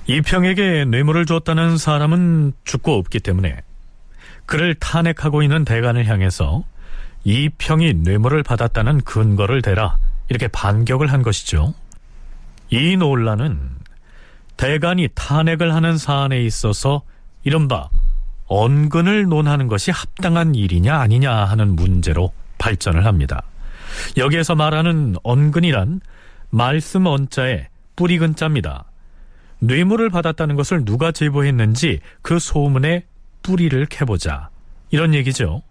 이평에게 뇌물을 줬다는 사람은 죽고 없기 때문에 그를 탄핵하고 있는 대간을 향해서 이평이 뇌물을 받았다는 근거를 대라 이렇게 반격을 한 것이죠. 이 논란은 대간이 탄핵을 하는 사안에 있어서 이른바 언근을 논하는 것이 합당한 일이냐 아니냐 하는 문제로 발전을 합니다. 여기에서 말하는 언근이란 말씀 언자에 뿌리 근자입니다. 뇌물을 받았다는 것을 누가 제보했는지 그 소문의 뿌리를 캐보자 이런 얘기죠.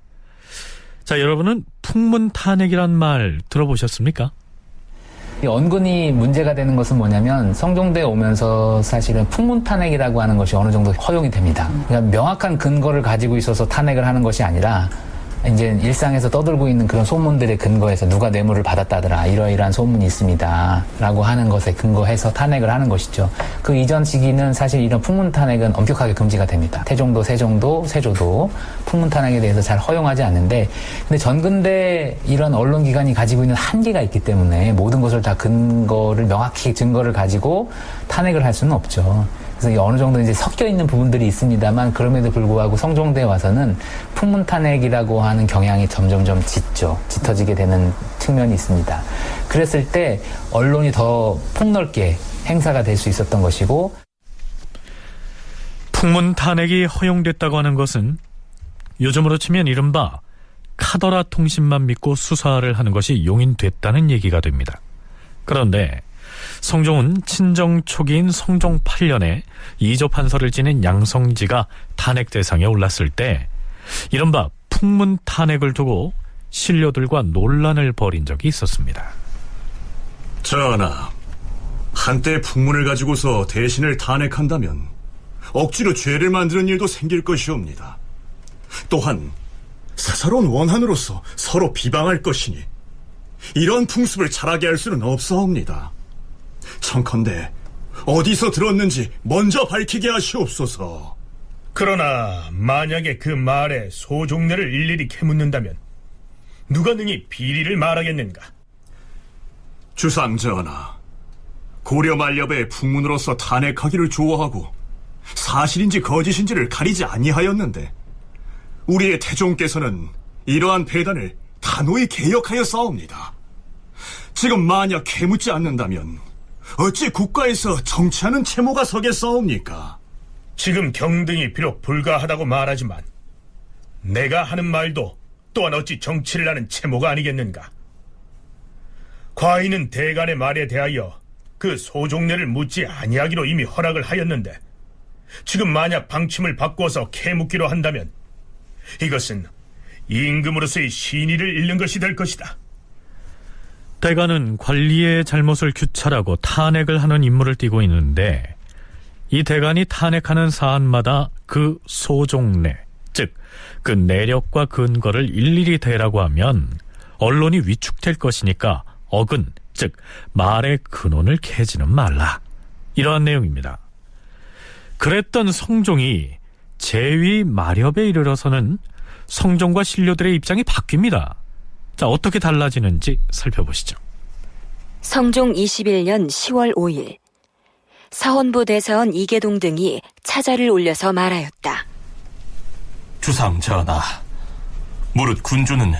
자, 여러분은 풍문탄핵이란 말 들어보셨습니까? 이 언근이 문제가 되는 것은 뭐냐면 성종대에 오면서 사실은 풍문탄핵이라고 하는 것이 어느 정도 허용이 됩니다. 그러니까 명확한 근거를 가지고 있어서 탄핵을 하는 것이 아니라 이제 일상에서 떠들고 있는 그런 소문들의 근거에서 누가 뇌물을 받았다더라 이러이러한 소문이 있습니다 라고 하는 것에 근거해서 탄핵을 하는 것이죠. 그 이전 시기는 사실 이런 풍문탄핵은 엄격하게 금지가 됩니다. 태종도, 세종도, 세조도 풍문탄핵에 대해서 잘 허용하지 않는데 근데 전근대 이런 언론기관이 가지고 있는 한계가 있기 때문에 모든 것을 다 근거를 명확히 증거를 가지고 탄핵을 할 수는 없죠. 그래서 어느 정도 이제 섞여 있는 부분들이 있습니다만 그럼에도 불구하고 성종대에 와서는 풍문탄핵이라고 하는 경향이 점점점 짙어지게 되는 측면이 있습니다. 그랬을 때 언론이 더 폭넓게 행사가 될 수 있었던 것이고 풍문 탄핵이 허용됐다고 하는 것은 요즘으로 치면 이른바 카더라 통신만 믿고 수사를 하는 것이 용인됐다는 얘기가 됩니다. 그런데 성종은 친정 초기인 성종 8년에 이조 판서를 지낸 양성지가 탄핵 대상에 올랐을 때 이른바 풍문 탄핵을 두고 신료들과 논란을 벌인 적이 있었습니다. 전하, 한때 풍문을 가지고서 대신을 탄핵한다면 억지로 죄를 만드는 일도 생길 것이옵니다. 또한 사사로운 원한으로서 서로 비방할 것이니 이런 풍습을 잘하게 할 수는 없사옵니다. 청컨대 어디서 들었는지 먼저 밝히게 하시옵소서. 그러나 만약에 그 말에 소종례를 일일이 캐묻는다면 누가 능히 비리를 말하겠는가? 주상전하, 고려 만렵에 풍문으로서 탄핵하기를 좋아하고 사실인지 거짓인지를 가리지 아니하였는데 우리의 태종께서는 이러한 배단을 단호히 개혁하여 싸웁니다. 지금 만약 캐묻지 않는다면 어찌 국가에서 정치하는 채모가 서겠사옵니까? 지금 경등이 비록 불가하다고 말하지만 내가 하는 말도 또한 어찌 정치를 하는 채모가 아니겠는가? 과인은 대간의 말에 대하여 그 소종례를 묻지 아니하기로 이미 허락을 하였는데 지금 만약 방침을 바꾸어서 캐묻기로 한다면 이것은 임금으로서의 신의를 잃는 것이 될 것이다. 대간은 관리의 잘못을 규찰하고 탄핵을 하는 임무를 띠고 있는데 이 대간이 탄핵하는 사안마다 그 소종례, 즉 그 내력과 근거를 일일이 대라고 하면 언론이 위축될 것이니까 어근, 즉 말의 근원을 캐지는 말라. 이러한 내용입니다. 그랬던 성종이 제위 마렵에 이르러서는 성종과 신료들의 입장이 바뀝니다. 자, 어떻게 달라지는지 살펴보시죠. 성종 21년 10월 5일 사헌부 대사원 이계동 등이 차자를 올려서 말하였다. 주상 전하, 무릇 군주는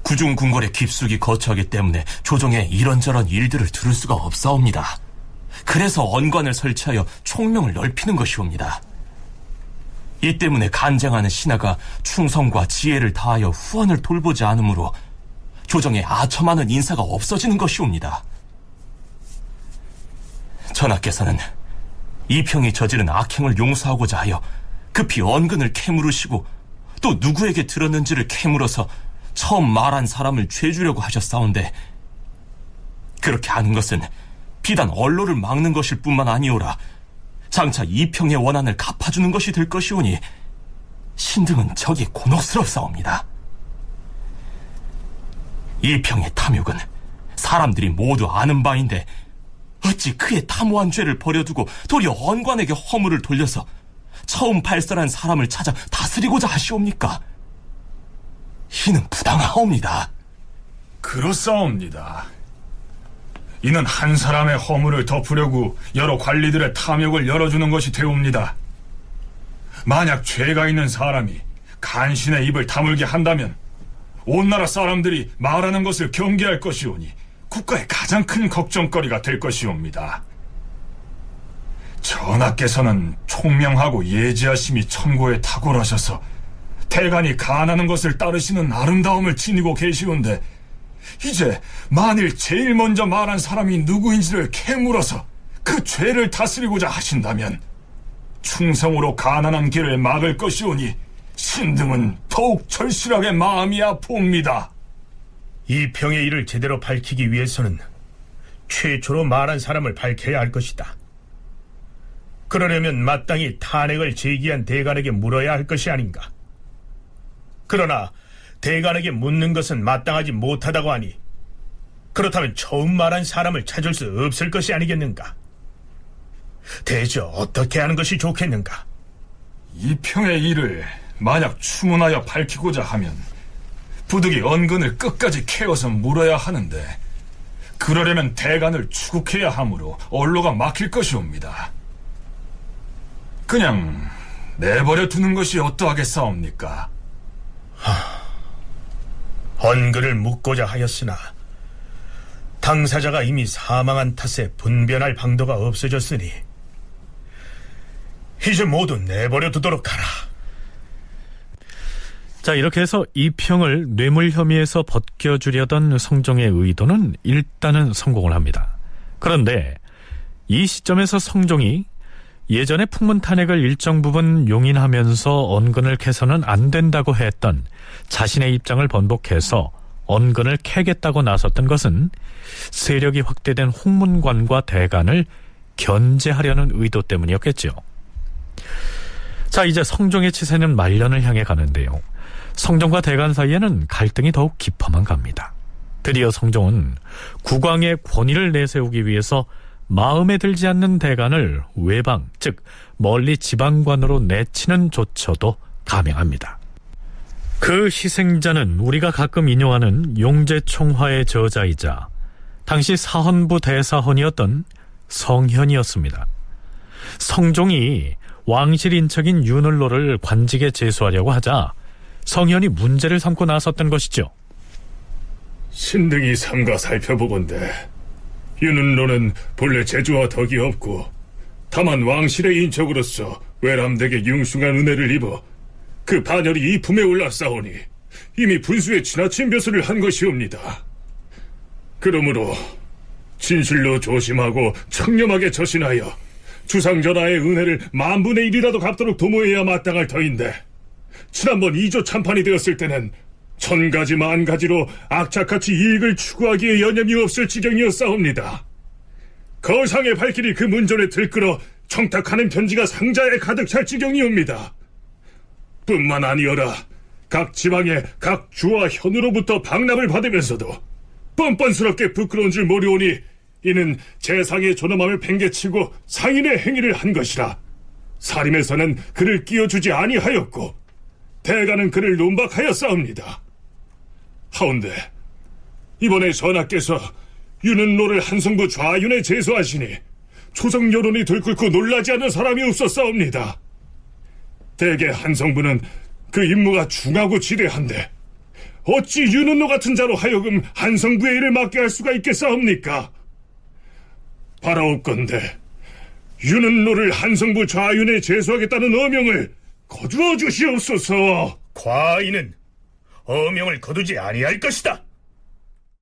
구중 궁궐의 깊숙이 거처하기 때문에 조정의 이런저런 일들을 들을 수가 없사옵니다. 그래서 언관을 설치하여 총명을 넓히는 것이옵니다. 이 때문에 간쟁하는 신하가 충성과 지혜를 다하여 후원을 돌보지 않으므로 조정에 아첨하는 인사가 없어지는 것이옵니다. 전하께서는 이평이 저지른 악행을 용서하고자 하여 급히 언근을 캐물으시고 또 누구에게 들었는지를 캐물어서 처음 말한 사람을 죄주려고 하셨사온데 그렇게 하는 것은 비단 언론을 막는 것일 뿐만 아니오라 장차 이평의 원한을 갚아주는 것이 될 것이오니 신등은 적이 곤혹스럽사옵니다. 이평의 탐욕은 사람들이 모두 아는 바인데 어찌 그의 탐오한 죄를 버려두고 도리어 언관에게 허물을 돌려서 처음 발설한 사람을 찾아 다스리고자 하시옵니까? 이는 부당하옵니다. 그렇사옵니다. 이는 한 사람의 허물을 덮으려고 여러 관리들의 탐욕을 열어주는 것이 되옵니다. 만약 죄가 있는 사람이 간신의 입을 다물게 한다면 온 나라 사람들이 말하는 것을 경계할 것이오니 국가의 가장 큰 걱정거리가 될 것이옵니다. 전하께서는 총명하고 예지하심이 천고에 탁월하셔서 대간이 간하는 것을 따르시는 아름다움을 지니고 계시온데 이제 만일 제일 먼저 말한 사람이 누구인지를 캐물어서 그 죄를 다스리고자 하신다면 충성으로 가난한 길을 막을 것이오니 신등은 더욱 절실하게 마음이 아프옵니다. 이평의 일을 제대로 밝히기 위해서는 최초로 말한 사람을 밝혀야 할 것이다. 그러려면 마땅히 탄핵을 제기한 대간에게 물어야 할 것이 아닌가. 그러나 대간에게 묻는 것은 마땅하지 못하다고 하니 그렇다면 처음 말한 사람을 찾을 수 없을 것이 아니겠는가. 대저 어떻게 하는 것이 좋겠는가. 이평의 일을 만약 추문하여 밝히고자 하면 부득이 언근을 끝까지 캐어서 물어야 하는데 그러려면 대간을 추국해야 하므로 언로가 막힐 것이옵니다. 그냥 내버려 두는 것이 어떠하겠사옵니까? 언근을 묻고자 하였으나 당사자가 이미 사망한 탓에 분변할 방도가 없어졌으니 이제 모두 내버려 두도록 하라. 자, 이렇게 해서 이평을 뇌물 혐의에서 벗겨주려던 성종의 의도는 일단은 성공을 합니다. 그런데 이 시점에서 성종이 예전에 풍문 탄핵을 일정 부분 용인하면서 언근을 캐서는 안 된다고 했던 자신의 입장을 번복해서 언근을 캐겠다고 나섰던 것은 세력이 확대된 홍문관과 대간을 견제하려는 의도 때문이었겠죠. 자, 이제 성종의 치세는 말년을 향해 가는데요. 성종과 대간 사이에는 갈등이 더욱 깊어만 갑니다. 드디어 성종은 국왕의 권위를 내세우기 위해서 마음에 들지 않는 대간을 외방, 즉 멀리 지방관으로 내치는 조처도 감행합니다. 그 희생자는 우리가 가끔 인용하는 용제총화의 저자이자 당시 사헌부 대사헌이었던 성현이었습니다. 성종이 왕실 인척인 윤을로를 관직에 제수하려고 하자 성현이 문제를 삼고 나섰던 것이죠. 신등이 삼가 살펴보건대 윤은로는 본래 재주와 덕이 없고 다만 왕실의 인척으로서 외람되게 융숭한 은혜를 입어 그 반열이 이 품에 올라싸우니 이미 분수에 지나친 벼슬을 한 것이옵니다. 그러므로 진실로 조심하고 청렴하게 처신하여 주상전하의 은혜를 10,000분의 1이라도 갚도록 도모해야 마땅할 터인데 지난번 2조 참판이 되었을 때는 1000가지 10,000가지로 악착같이 이익을 추구하기에 여념이 없을 지경이었사옵니다. 거상의 발길이 그 문전에 들끓어 청탁하는 편지가 상자에 가득 찰 지경이옵니다. 뿐만 아니어라 각 지방의 각 주와 현으로부터 방납을 받으면서도 뻔뻔스럽게 부끄러운 줄 모르오니 이는 재상의 존엄함을 팽개치고 상인의 행위를 한 것이라 사림에서는 그를 끼워주지 아니하였고 대가는 그를 논박하였사옵니다. 하온데 이번에 전하께서 윤은로를 한성부 좌윤에 제소하시니 초성 여론이 들끓고 놀라지 않은 사람이 없었사옵니다. 대개 한성부는 그 임무가 중하고 지대한데 어찌 윤은로 같은 자로 하여금 한성부의 일을 맡게 할 수가 있겠사옵니까? 바라옵건대 윤은로를 한성부 좌윤에 제소하겠다는 어명을 거두어 주시옵소서. 과인은 어명을 거두지 아니할 것이다.